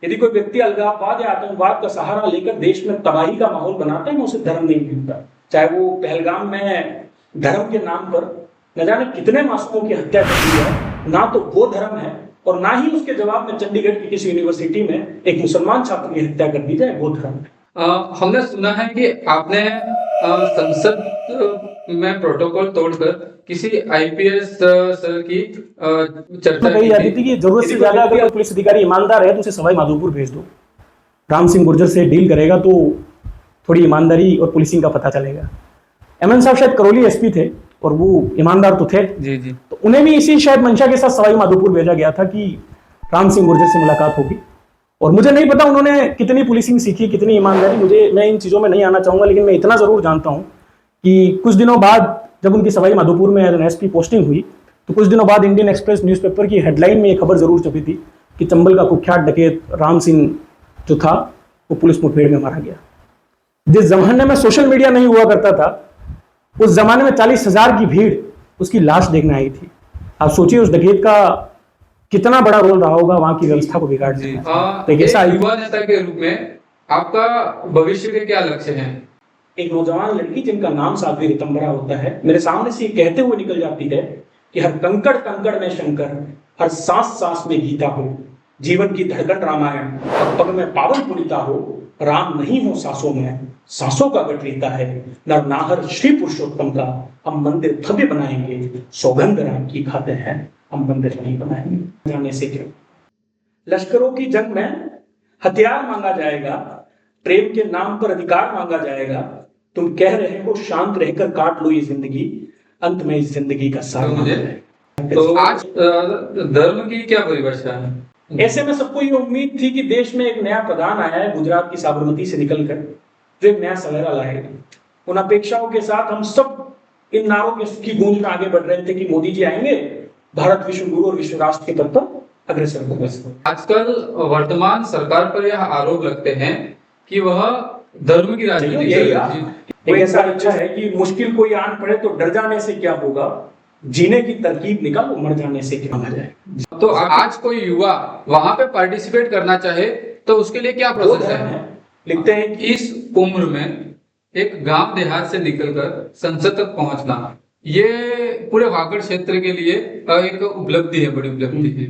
यदि कोई व्यक्ति अलगाववाद या आतंकवाद का सहारा लेकर देश में तबाही का माहौल बनाता है, मैं उसे धर्म नहीं मिलता। चाहे वो पहलगाम में धर्म के नाम पर न जाने कितने मासूमों की हत्या कर दी है, ना तो वो धर्म है और ना ही उसके जवाब में चंडीगढ़ की किसी यूनिवर्सिटी में एक मुसलमान छात्र की हत्या कर दी जाए, वो धर्म है। हमने सुना है कि आपने संसद में प्रोटोकॉल तोड़कर किसी आईपीएस सर की चर्चा कही जाती थी कि जरूरत से ज्यादा अगर कोई पुलिस अधिकारी ईमानदार है तो उसे सवाई माधोपुर भेज दो। राम सिंह गुर्जर से डील करेगा तो थोड़ी ईमानदारी और पुलिसिंग का पता चलेगा। एमएन साहब शायद करौली एसपी थे और वो ईमानदार तो थे जी जी, तो उन्हें भी इसी शायद मंशा के साथ सवाई माधोपुर भेजा गया था कि राम सिंह गुर्जर से मुलाकात होगी। और मुझे नहीं पता उन्होंने कितनी पुलिसिंग सीखी, कितनी ईमानदारी, मैं इन चीजों में नहीं आना चाहूंगा, लेकिन मैं इतना जरूर जानता हूं कि कुछ दिनों बाद जब उनकी सवाई माधोपुर में एसपी पोस्टिंग हुई तो कुछ दिनों बाद इंडियन एक्सप्रेस न्यूज़पेपर की हेडलाइन में एक खबर जरूर छपी थी कि चंबल का कुख्यात डकैत राम सिंह जो था वो पुलिस मुठभेड़ में मारा गया। जिस जमाने में सोशल मीडिया नहीं हुआ करता था, उस जमाने में 40,000 की भीड़ उसकी लाश देखने आई थी। आप सोचिए उस डकैत का कितना बड़ा रोल रहा होगा वहां की व्यवस्था को बिगाड़ने में। तो ऐसा युवा नेता के रूप में आपका भविष्य के क्या लक्ष्य हैं? एक नौजवान लड़की जिनका नाम साध्वी ऋतंबरा होता है, मेरे सामने से कहते हुए निकल जाती है कि हर कंकड़ कंकड़ में शंकर, हर सांस सांस में गीता हो, जीवन की धड़कन रामायण और पग में पावन पुनीता हो, राम नहीं हो सांसों में, सांसों का गठ रीता है, नर नाहर श्री पुरुषोत्तम का हम मंदिर भव्य बनाएंगे, सौगंध राम की खाते हैं हम मंदिर नहीं बनाएंगे। जाने से क्यों लश्करों की जंग में हथियार मांगा जाएगा, प्रेम के नाम पर अधिकार मांगा जाएगा, तुम कह रहे हो शांत रहकर काट लो ये जिंदगी, अंत में इस जिंदगी का सार। तो आज धर्म की क्या परिभाषा है? ऐसे में सबको ये उम्मीद थी कि देश में एक नया प्रधान आया है गुजरात की साबरमती से निकलकर, जो एक नया सवेरा लाएगा। उन अपेक्षाओं के साथ हम सब इन नारों की गूंज में आगे बढ़ रहे थे कि मोदी जी आएंगे, भारत विश्व गुरु और विश्व राष्ट्र के पद पर अग्रसर होगा। आजकल वर्तमान सरकार पर यह आरोप लगते हैं कि वह धर्म की राजनीति कर रही है। एक ऐसा अच्छा है कि मुश्किल कोई आन पड़े तो डर जाने से क्या होगा, जीने की तरकीब निकालो मर जाने से क्या हो जाए। तो आज कोई युवा वहां पे पार्टिसिपेट करना चाहे तो उसके लिए क्या प्रोसेस है? लिखते हैं कि इस उम्र में एक गांव देहात से निकलकर संसद तक पहुंचना, ये पूरे वागड़ क्षेत्र के लिए एक उपलब्धि है, बड़ी उपलब्धि है।